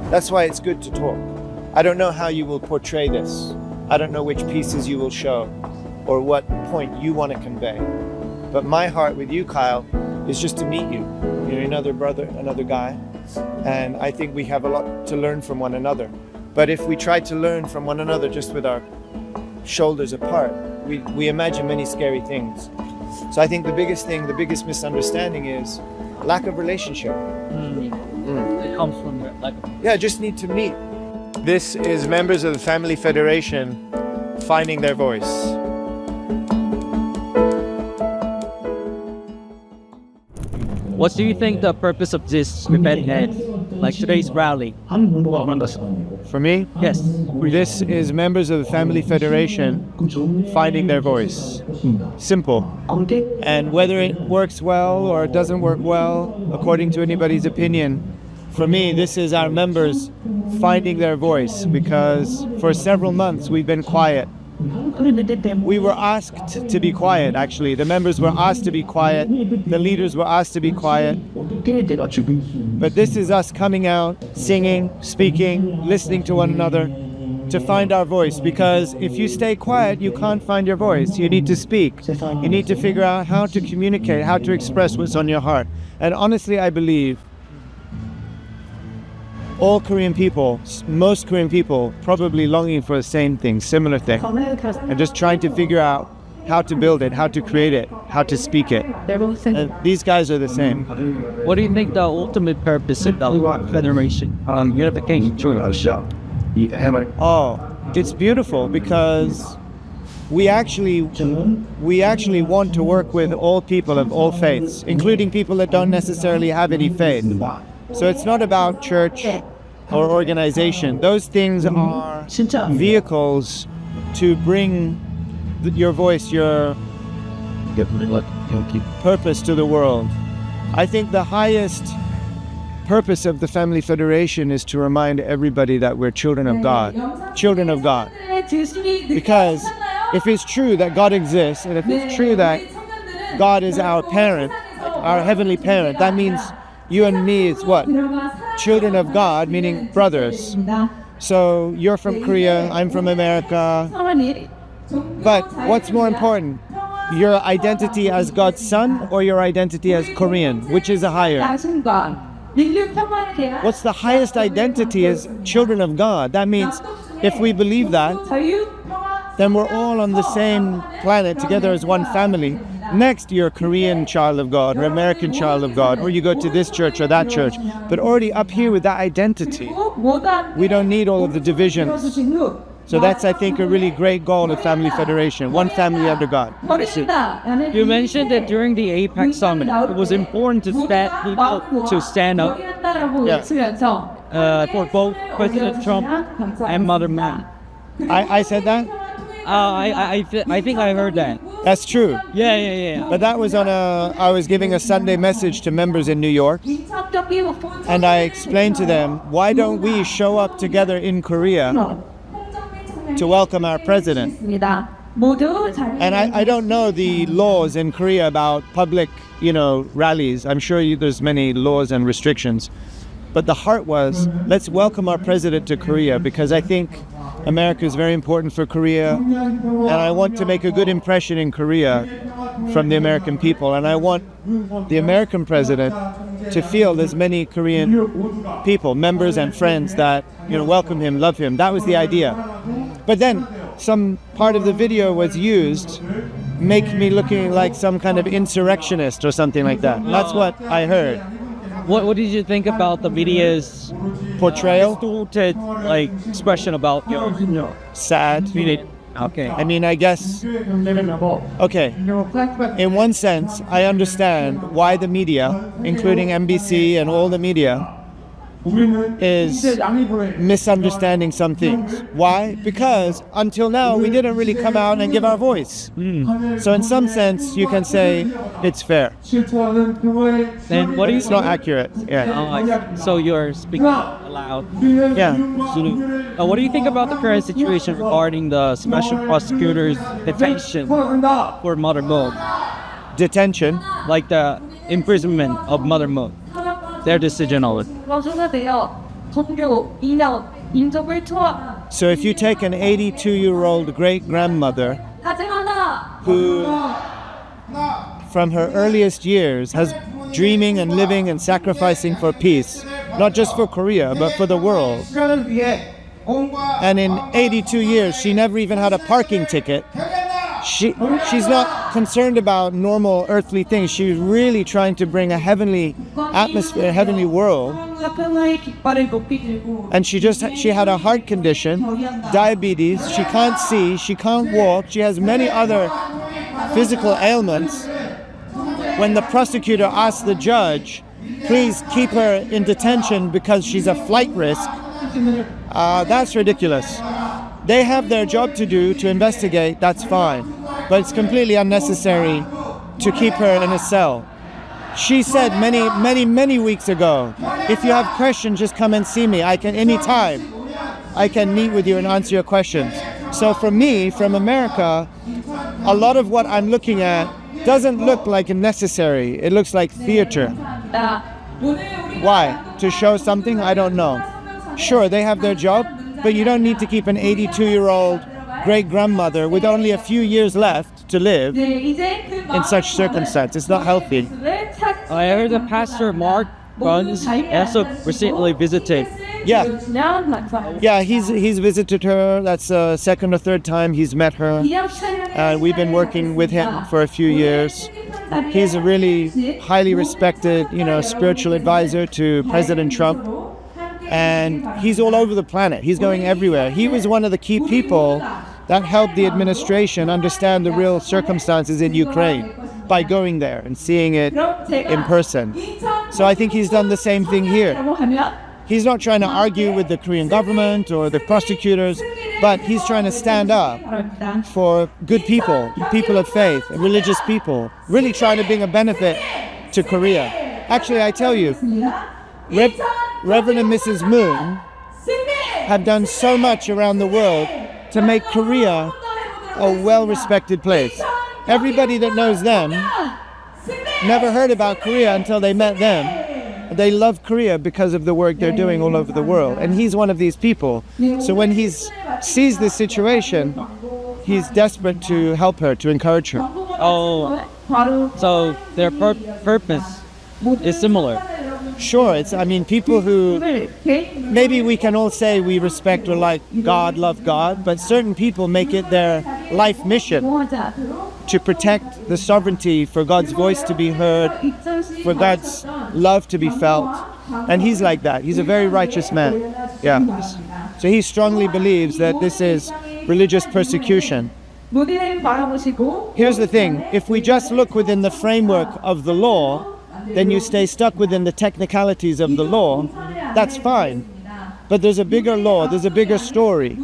That's why it's good to talk. I don't know how you will portray this. I don't know which pieces you will show or what point you want to convey. But my heart with you, Kyle, is just to meet you. You're another brother, another guy. And I think we have a lot to learn from one another. But if we try to learn from one another just with our shoulders apart, we imagine many scary things. So I think the biggest thing, the biggest misunderstanding is lack of relationship. It comes from lack of... Yeah, just need to meet. This is members of the Family Federation finding their voice. What do you think the purpose of this event is? Like today's rally? For me? Yes. This is members of the Family Federation finding their voice. Simple. And whether it works well or it doesn't work well, according to anybody's opinion, for me, this is our members finding their voice, because for several months we've been quiet. We were asked to be quiet, actually. The members were asked to be quiet. The leaders were asked to be quiet. But this is us coming out, singing, speaking, listening to one another to find our voice. Because if you stay quiet, you can't find your voice. You need to speak. You need to figure out how to communicate, how to express what's on your heart. And honestly, I believe all Korean people, most Korean people, probably longing for the same thing, similar thing, and just trying to figure out how to build it, how to create it, how to speak it. And these guys are the same. What do you think the ultimate purpose of the Federation? Unification. Oh, it's beautiful because we actually want to work with all people of all faiths, including people that don't necessarily have any faith. So it's not about church or organization. Those things are vehicles to bring your voice, your purpose to the world. I think the highest purpose of the Family Federation is to remind everybody that we're children of God. Children of God. Because if it's true that God exists, and if it's true that God is our parent, our heavenly parent, that means you and me is what? Children of God, meaning brothers. So you're from Korea, I'm from America. But what's more important? Your identity as God's son or your identity as Korean? Which is a higher? What's the highest identity is children of God. That means if we believe that, then we're all on the same planet together as one family. Next, you're a Korean child of God or American child of God, or you go to this church or that church. But already up here with that identity, we don't need all of the divisions. So that's, I think, a really great goal of Family Federation. One family under God. You mentioned that during the APEC summit, it was important to stand up for both President Trump and Mother Man. I said that? I think I heard that. That's true. Yeah. But that was I was giving a Sunday message to members in New York. And I explained to them, why don't we show up together in Korea to welcome our president? And I don't know the laws in Korea about public, rallies. I'm sure there's many laws and restrictions. But the heart was, let's welcome our president to Korea, because I think America is very important for Korea, and I want to make a good impression in Korea from the American people, and I want the American president to feel there's many Korean people, members and friends that welcome him, love him. That was the idea. But then some part of the video was used, make me looking like some kind of insurrectionist or something like that. That's what I heard. What did you think about the media's portrayal? Distorted, expression about sad. Okay. I mean, I guess. Okay. In one sense, I understand why the media, including NBC and all the media, is misunderstanding some things. Why? Because until now we didn't really come out and give our voice. So in some sense you can say it's fair. Then what is not accurate? Yeah. So you're speaking aloud. Yeah. What do you think about the current situation regarding the special prosecutor's detention for Mother Moon? Detention? Like the imprisonment of Mother Moon. Their decision on it. 선교, 인연, 인적을 초합. So if you take an 82-year-old great-grandmother who, from her earliest years, has dreaming and living and sacrificing for peace, not just for Korea, but for the world. And in 82 years, she never even had a parking ticket. She's not concerned about normal earthly things. She's really trying to bring a heavenly atmosphere, a heavenly world. And she had a heart condition, diabetes, she can't see, she can't walk, she has many other physical ailments. When the prosecutor asked the judge, please keep her in detention because she's a flight risk, that's ridiculous. They have their job to do to investigate, that's fine. But it's completely unnecessary to keep her in a cell. She said many weeks ago, if you have questions, just come and see me. Anytime, I can meet with you and answer your questions. So for me, from America, a lot of what I'm looking at doesn't look like necessary. It looks like theater. Why? To show something? I don't know. Sure, they have their job, but you don't need to keep an 82-year-old great-grandmother with only a few years left to live in such circumstances. It's not healthy. I heard that Pastor Mark Buns also recently visited. Yeah, he's visited her. That's the second or third time he's met her. We've been working with him for a few years. He's a really highly respected, spiritual advisor to President Trump. And he's all over the planet. He's going everywhere. He was one of the key people that helped the administration understand the real circumstances in Ukraine by going there and seeing it in person. So I think he's done the same thing here. He's not trying to argue with the Korean government or the prosecutors, but he's trying to stand up for good people, people of faith, religious people, really trying to bring a benefit to Korea. Actually, I tell you, Reverend and Mrs. Moon have done so much around the world to make Korea a well-respected place. Everybody that knows them never heard about Korea until they met them. They love Korea because of the work they're doing all over the world. And he's one of these people. So when he sees this situation, he's desperate to help her, to encourage her. Oh, so their purpose is similar. Sure, people who, maybe we can all say we respect or like God, love God, but certain people make it their life mission to protect the sovereignty, for God's voice to be heard, for God's love to be felt. And he's like that. He's a very righteous man. Yeah. So he strongly believes that this is religious persecution. Here's the thing. If we just look within the framework of the law, then you stay stuck within the technicalities of the law, that's fine. But there's a bigger law, there's a bigger story.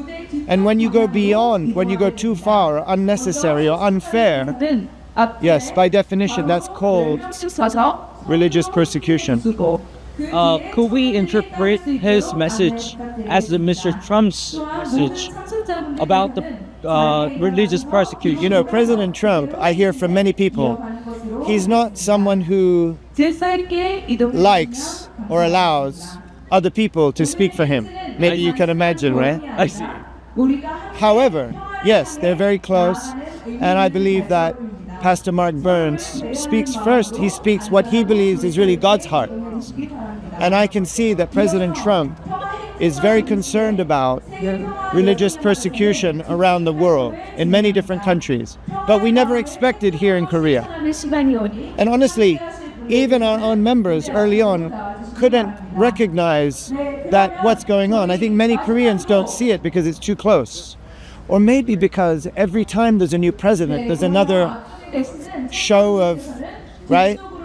And when you go beyond, when you go too far, unnecessary or unfair, yes, by definition, that's called religious persecution. Could we interpret his message as the Mr. Trump's message about the religious persecution? President Trump, I hear from many people, he's not someone who likes or allows other people to speak for him. Maybe you can imagine, right? I see. However, yes, they're very close, and I believe that Pastor Mark Burns speaks first. He speaks what he believes is really God's heart. And I can see that President Trump is very concerned about religious persecution around the world in many different countries. But we never expected here in Korea. And honestly, even our own members early on couldn't recognize that what's going on. I think many Koreans don't see it because it's too close. Or maybe because every time there's a new president, there's another show of,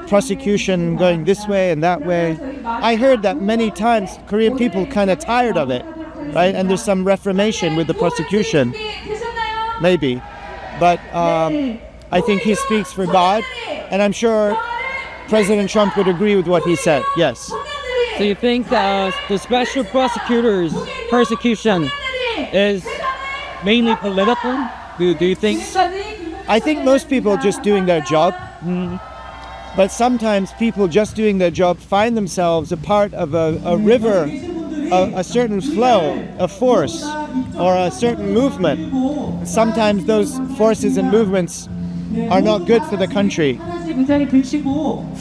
prosecution going this way and that way. I heard that many times Korean people kind of tired of it, and there's some reformation with the prosecution, maybe. But I think he speaks for God, and I'm sure President Trump would agree with what he said, yes. So you think the special prosecutor's persecution is mainly political? Do you think? I think most people are just doing their job. But sometimes people just doing their job find themselves a part of a river a certain flow, a force, or a certain movement, sometimes those forces and movements are not good for the country.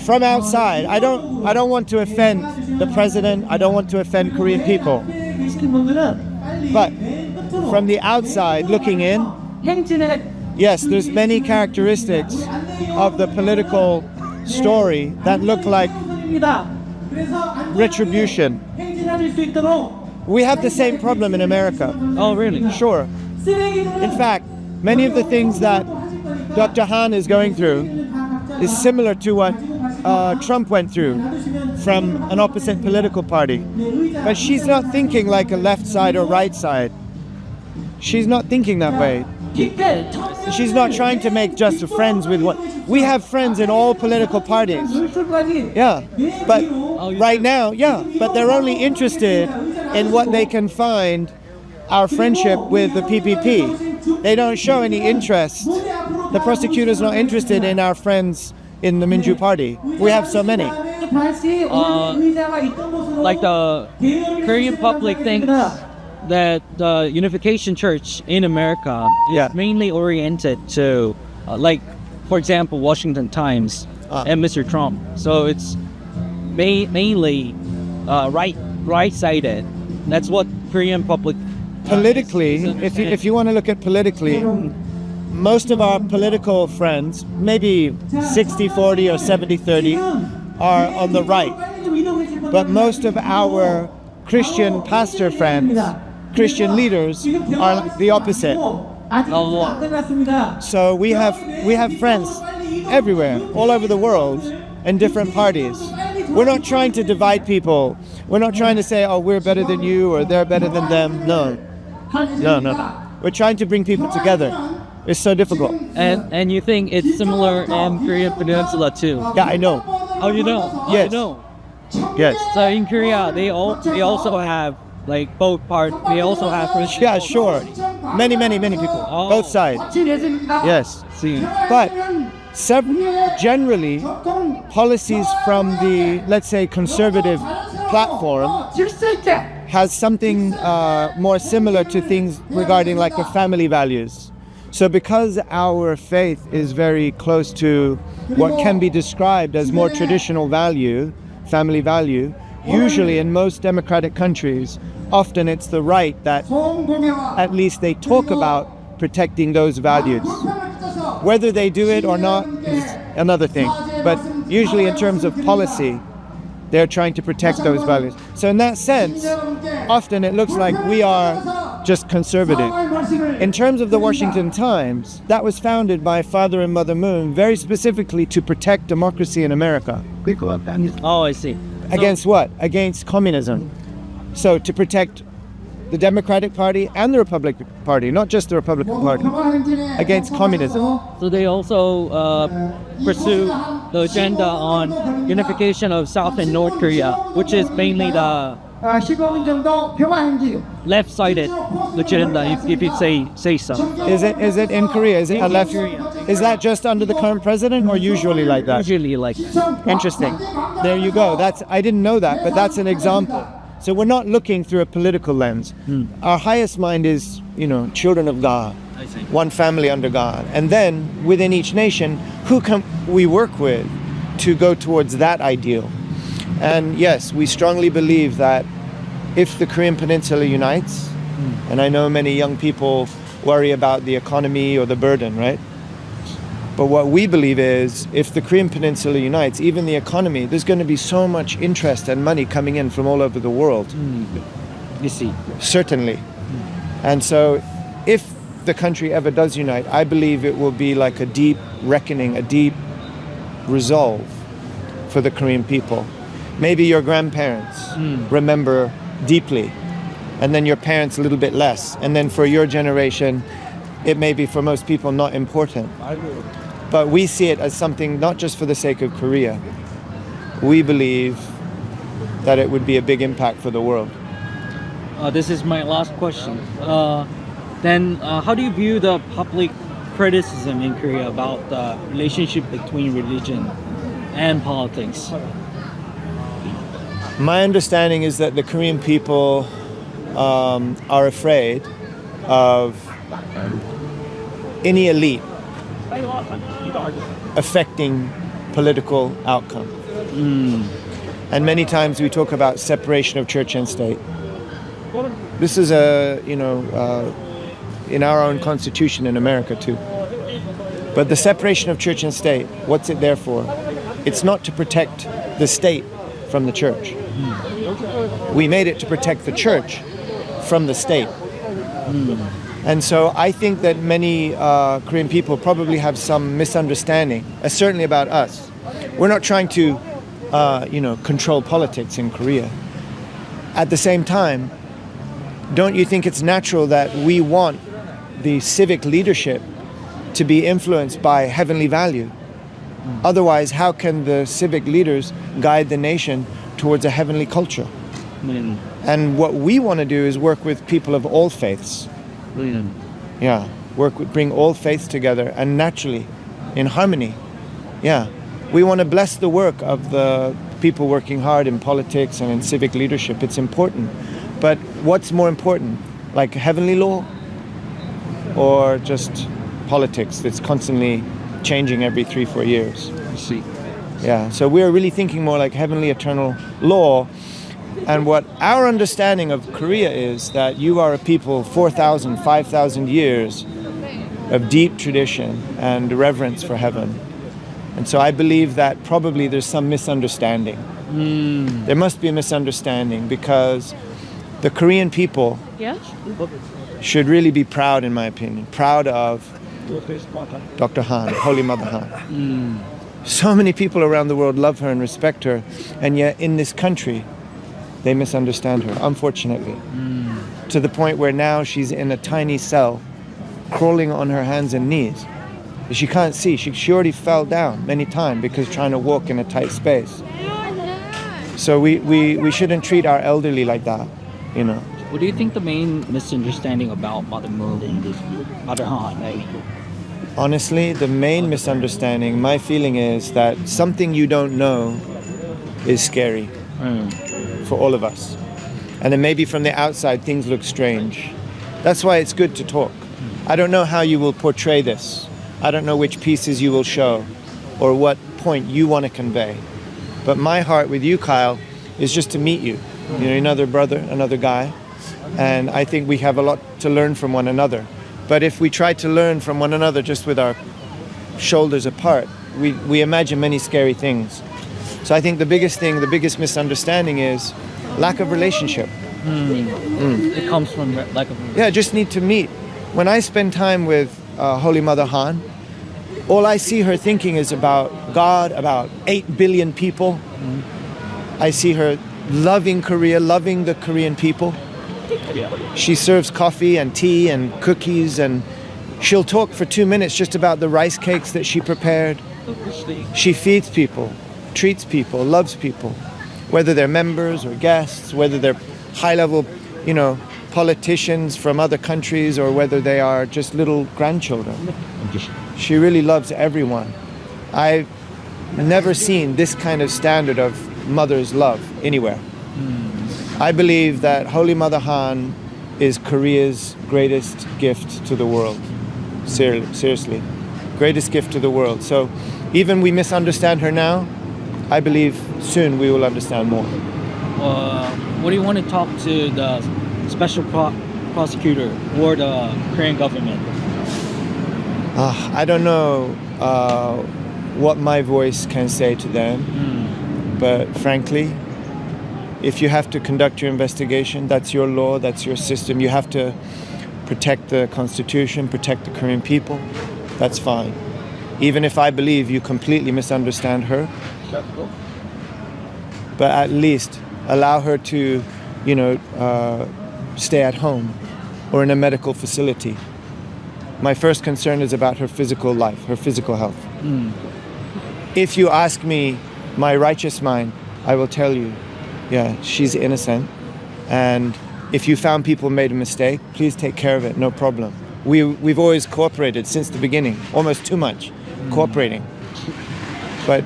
From outside, I don't want to offend the president, I don't want to offend Korean people. But from the outside looking in, yes, there's many characteristics of the political story that look like retribution. We have the same problem in America. Oh, really? Sure. In fact, many of the things that Dr. Han is going through is similar to what Trump went through from an opposite political party. But she's not thinking like a left side or right side. She's not thinking that way. She's not trying to make just friends with what we have friends in all political parties. Yeah, but right now, yeah, but they're only interested in what they can find our friendship with the PPP. They don't show any interest. The prosecutor's not interested in our friends in the Minju Party. We have so many. Like the Korean public thinks that the Unification Church in America is mainly oriented to, like, for example, Washington Times and Mr. Trump. So it's mainly right-sided. That's what Korean public politically, if you want to look at politically, most of our political friends, maybe 60-40 or 70-30, are on the right. But most of our Christian pastor friends, Christian leaders, are the opposite. So we have friends everywhere, all over the world, in different parties. We're not trying to divide people. We're not trying to say, oh, we're better than you or they're better than them. No. We're trying to bring people together. It's so difficult. And you think it's similar in Korean Peninsula too? Yeah, I know. Oh, you know? Yes. You know. Yes. So in Korea, they also have like both parts. They also have. Yeah, sure. Many people. Oh. Both sides. Yes. See. But generally, policies from the, let's say, conservative platform has something more similar to things regarding like the family values. So because our faith is very close to what can be described as more traditional value, family value, usually in most democratic countries, often it's the right that at least they talk about protecting those values. Whether they do it or not is another thing. But usually in terms of policy, they're trying to protect those values. So in that sense, often it looks like we are just conservative. In terms of the Washington Times, that was founded by Father and Mother Moon very specifically to protect democracy in America. Oh, I see. Against what? Against communism. So to protect the Democratic Party and the Republican Party, not just the Republican Party, against communism. So they also pursue the agenda on unification of South and North Korea, which is mainly the left-sided agenda, if you say so. Is it in Korea? Is it a left? Is that just under the current president, or usually like that? Usually like that. Interesting. There you go. I didn't know that, but that's an example. So we're not looking through a political lens. Our highest mind is, children of God, one family under God. And then within each nation, who can we work with to go towards that ideal? And yes, we strongly believe that if the Korean Peninsula unites, and I know many young people worry about the economy or the burden, right? But what we believe is, if the Korean Peninsula unites, even the economy, there's going to be so much interest and money coming in from all over the world. You see. Certainly. And so, if the country ever does unite, I believe it will be like a deep reckoning, a deep resolve for the Korean people. Maybe your grandparents remember deeply, and then your parents a little bit less. And then for your generation, it may be for most people not important. But we see it as something not just for the sake of Korea. We believe that it would be a big impact for the world. This is my last question. Then how do you view the public criticism in Korea about the relationship between religion and politics? My understanding is that the Korean people are afraid of any elite affecting political outcome. And many times we talk about separation of church and state. This is in our own constitution in America too. But the separation of church and state, what's it there for? It's not to protect the state from the church. We made it to protect the church from the state. And so I think that many Korean people probably have some misunderstanding, certainly about us. We're not trying to, control politics in Korea. At the same time, don't you think it's natural that we want the civic leadership to be influenced by heavenly value? Otherwise, how can the civic leaders guide the nation towards a heavenly culture? And what we want to do is work with people of all faiths. Yeah, bring all faiths together and naturally, in harmony. Yeah, we want to bless the work of the people working hard in politics and in civic leadership. It's important. But what's more important, like heavenly law or just politics that's constantly changing every 3-4 years? I see. Yeah, so we're really thinking more like heavenly eternal law. And what our understanding of Korea is that you are a people 4,000, 5,000 years of deep tradition and reverence for heaven. And so I believe that probably there's some misunderstanding. There must be a misunderstanding because the Korean people should really be proud, in my opinion, proud of Dr. Han, Holy Mother Han. So many people around the world love her and respect her, and yet in this country, they misunderstand her, unfortunately. To the point where now she's in a tiny cell, crawling on her hands and knees. She can't see. She already fell down many times because trying to walk in a tight space. So we shouldn't treat our elderly like that, you know. What do you think the main misunderstanding about Mother Moon and Mother Han? Honestly, the main misunderstanding, my feeling is that something you don't know is scary for all of us. And then maybe from the outside, things look strange. That's why it's good to talk. I don't know how you will portray this. I don't know which pieces you will show or what point you want to convey. But my heart with you, Kyle, is just to meet you. You know, another brother, another guy. And I think we have a lot to learn from one another. But if we try to learn from one another just with our shoulders apart, we imagine many scary things. So I think the biggest thing, the biggest misunderstanding is lack of relationship. It comes from lack of relationship. Yeah, just need to meet. When I spend time with Holy Mother Han, all I see her thinking is about God, about 8 billion people. I see her loving Korea, loving the Korean people. She serves coffee and tea and cookies, and she'll talk for 2 minutes just about the rice cakes that she prepared. She feeds people, treats people, loves people, whether they're members or guests, whether they're high-level, politicians from other countries or whether they are just little grandchildren. She really loves everyone. I've never seen this kind of standard of mother's love anywhere. I believe that Holy Mother Han is Korea's greatest gift to the world. Seriously, greatest gift to the world. So even we misunderstand her now, I believe soon we will understand more. What do you want to talk to the special prosecutor or the Korean government? I don't know what my voice can say to them, but frankly, if you have to conduct your investigation, that's your law, that's your system. You have to protect the Constitution, protect the Korean people. That's fine. Even if I believe you completely misunderstand her, but at least allow her to, stay at home or in a medical facility. My first concern is about her physical life, her physical health. If you ask me my righteous mind, I will tell you, yeah, she's innocent. And if you found people made a mistake, please take care of it, no problem. We've always cooperated since the beginning, almost too much cooperating. But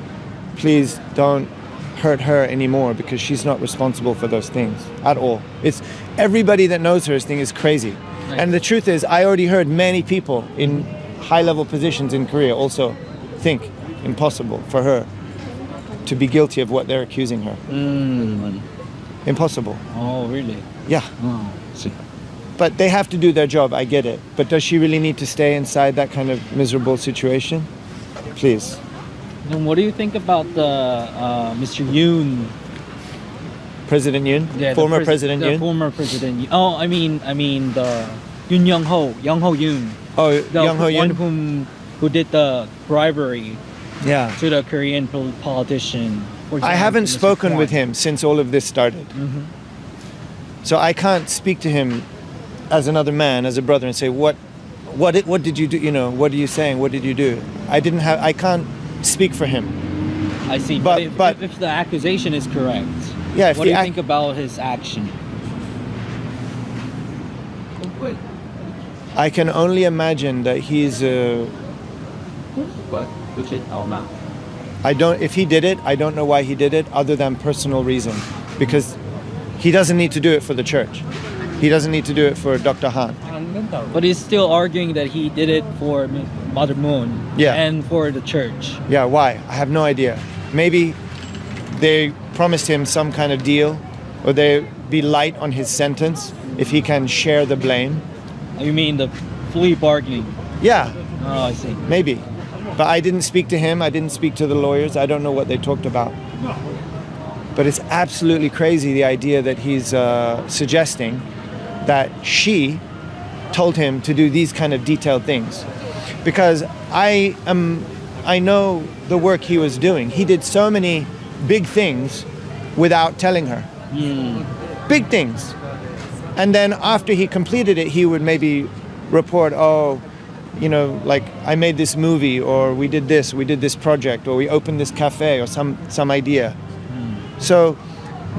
please don't hurt her anymore because she's not responsible for those things at all. It's everybody that knows her is crazy. Right. And the truth is, I already heard many people in high-level positions in Korea also think impossible for her to be guilty of what they're accusing her. Impossible. Oh, really? Yeah. Oh, see. But they have to do their job, I get it. But does she really need to stay inside that kind of miserable situation? Please. And what do you think about the Mr. Yoon? President Yoon? Yeah, Former President the Yoon? former president. Oh, I mean the Yoon Young-ho Yoon. Oh, The Young Ho one Yoon? who did the bribery Yeah. to the Korean politician. For I example, haven't Mr. spoken Kwon. with him since all of this started. So I can't speak to him as another man, as a brother, and say, what did you do? You know, what are you saying? What did you do? I can't speak for him. I see. But- If the accusation is correct, Yeah, if what do the you ac- think about his action? I can only imagine that he's. If he did it, I don't know why he did it, other than personal reason, because he doesn't need to do it for the church. He doesn't need to do it for Dr. Han. But he's still arguing that he did it for Mother Moon Yeah. and for the church. Yeah, why? I have no idea. Maybe they promised him some kind of deal, or they be light on his sentence if he can share the blame. You mean the plea bargaining? Yeah, Oh, I see. maybe. But I didn't speak to him. I didn't speak to the lawyers. I don't know what they talked about. But it's absolutely crazy, the idea that he's suggesting that she told him to do these kind of detailed things. Because I know the work he was doing. He did so many big things without telling her. Big things. And then after he completed it, he would maybe report, oh, you know, like I made this movie, or we did this project, or we opened this cafe, or some idea. So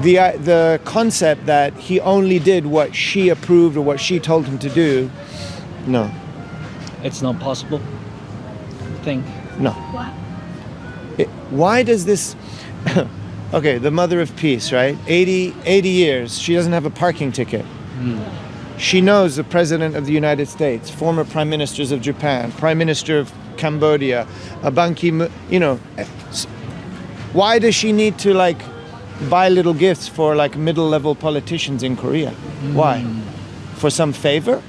the concept that he only did what she approved or what she told him to do, no, It's not possible. Think. no. Why does this... Okay, the mother of peace, right? 80 years, she doesn't have a parking ticket. She knows the President of the United States, former Prime Ministers of Japan, Prime Minister of Cambodia, Ban Ki-moon, you know. Why does she need to like buy little gifts for like middle-level politicians in Korea? Why? For some favor?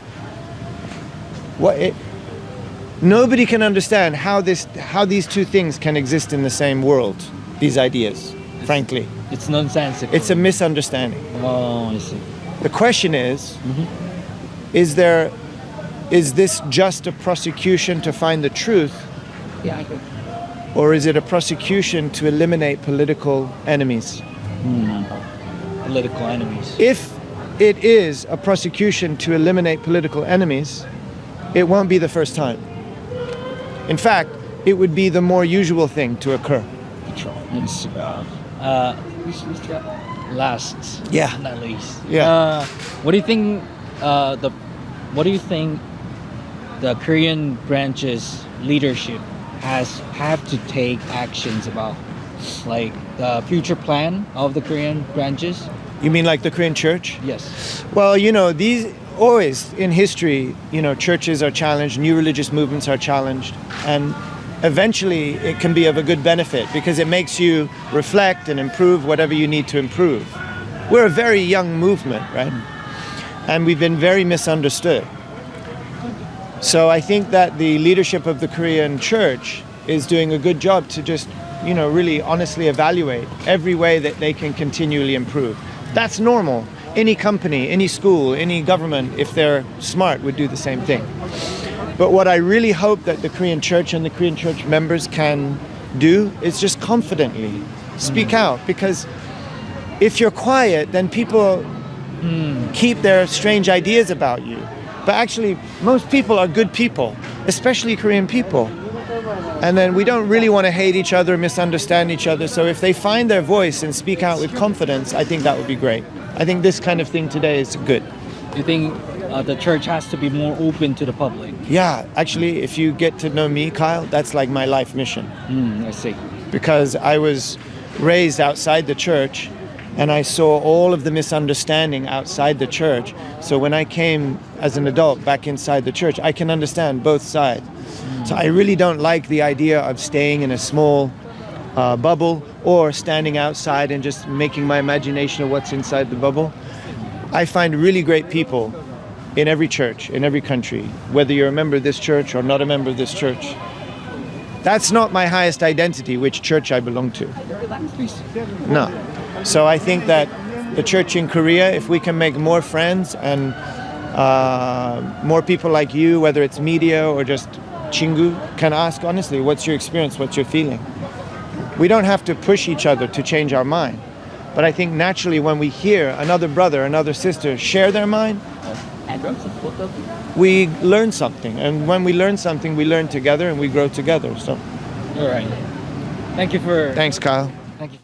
Nobody can understand how these two things can exist in the same world, these ideas, frankly. It's nonsensical. It's a misunderstanding. Oh, I see. The question is this just a prosecution to find the truth, or is it a prosecution to eliminate political enemies? Political enemies. If it is a prosecution to eliminate political enemies, it won't be the first time. In fact, it would be the more usual thing to occur. It's, last, Yeah. not least. Yeah. What do you think? What do you think the Korean branch's leadership have to take actions about, like the future plan of the Korean branches? You mean like the Korean church? Yes. Well, you know, these always in history, you know, churches are challenged, new religious movements are challenged, and eventually it can be of a good benefit because it makes you reflect and improve whatever you need to improve. We're a very young movement, right? And we've been very misunderstood. So I think that the leadership of the Korean church is doing a good job to just, you know, really honestly evaluate every way that they can continually improve. That's normal. Any company, any school, any government, if they're smart, would do the same thing. But what I really hope that the Korean church and the Korean church members can do is just confidently speak out, because if you're quiet, then people keep their strange ideas about you. But actually, most people are good people, especially Korean people. And then we don't really want to hate each other, misunderstand each other. So if they find their voice and speak out with confidence, I think that would be great. I think this kind of thing today is good. Do you think the church has to be more open to the public? Yeah, actually, if you get to know me, Kyle, that's like my life mission. I see. Because I was raised outside the church, and I saw all of the misunderstanding outside the church. So when I came as an adult back inside the church, I can understand both sides. So I really don't like the idea of staying in a small bubble or standing outside and just making my imagination of what's inside the bubble. I find really great people in every church, in every country, whether you're a member of this church or not a member of this church. That's not my highest identity, which church I belong to. No. So I think that the church in Korea, if we can make more friends and more people like you, whether it's media or just 친구, can ask honestly, what's your experience, what's your feeling? We don't have to push each other to change our mind. But I think naturally when we hear another brother, another sister share their mind, we learn something. And when we learn something, we learn together and we grow together. So, All right. Thank you for... thanks, Kyle. Thank you.